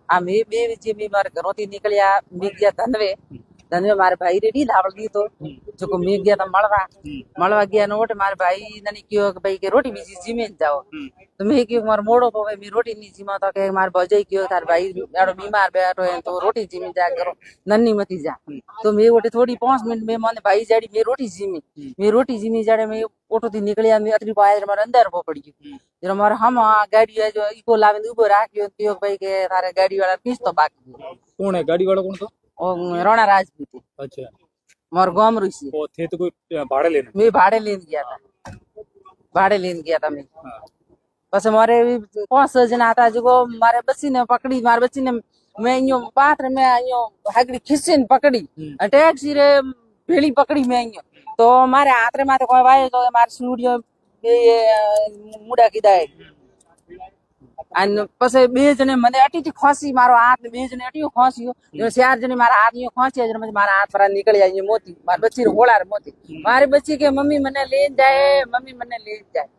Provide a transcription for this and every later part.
આ મેં બે જે મેં મારા ઘરોથી નીકળ્યા મેં ગયા ધનવે મારા ભાઈ રેડી ધાવળ દીધો જો મેં ગયા તા મળવા ગયા નોટ મારા ભાઈ ને કયો કે ભાઈ કે રોટી બીજી જીમે જાઓ તો મેં કયો મારો મોડો તો મેં રોટી ની જીમા તો કે મારા ભજાઈ કયો તાર ભાઈ આડો બીમાર બેઠો હે તો રોટી જીમી જા કરો નન્ની મતી જા તો મેં ઓટી થોડી 5 મિનિટ મેં મને ભાઈ જાડી મેં રોટી જીમી જાડે મેં ઓટો થી નીકળ્યા મેં અતરી પાય મારા અંદર પડી ગયું જરા મારા હમ ગાડી જો ઈકો લાવીને ઉભો રાખ્યો કયો ભાઈ કે તારે ગાડી વાળા પીસ તો બાકી કોણ હે ગાડી વાળો કોણ તો રાણા રાજપૂત અચ્છા મારો ગામ ઋષિ ઓ थे तो कोई भाड़े लेने મેં ભાડે લઈને ગયા હતા મેં પછી મારે 5 જણા હતા જો મારે બસીને પકડી મારે બસીને મેં અહીંયા પાત્ર મેં અહીંયા હાગડી ખીસીને પકડી ટેક્સી રે ભેળી પકડી મેં અહીંયા તો મારે આત્રે માથે કોઈ વાય તો મારે સ્ટુડિયો મુડા કીધા અને પછી 2 જણે મને અટીથી ખોસી મારો હાથ 2 જણે અટીઓ ખોસ્યો 4 જણે મારા હાથ અહીંયા ખોસ્યા એટલે મારા હાથ પર નીકળી અહીંયા મોતી મારી બચ્ચી હોળાર મોતી મારી બચ્ચી કે મમ્મી મને લઈને જાય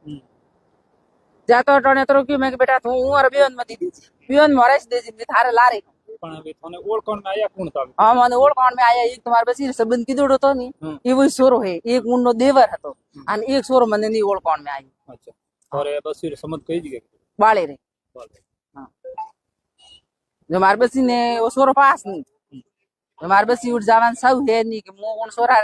જાતો ટણે તો કે મેં કે બેટા તું હું અરે બેન મતી દીધી બેન મોરેશ દેજી મે થારે લારી પણ હવે તને ઓળખણ માં આયા કોણ તાવ હા મને ઓળખણ માં આયા એક તમાર બચ્ચી સંબંધ કીધોડો તો ની એવો સોરો હે એક ઊનનો દેવર હતો અને એક સોરો મને ની ઓળખણ માં આવી અચ્છા અરે બસીર સમજ કઈ જગ્યાએ બાળે રે જો માર બસી ને ઓ સોરો પાસ ની માર બસી ઉઠ જવાન સૌ હે ની કે મો કોણ સોરા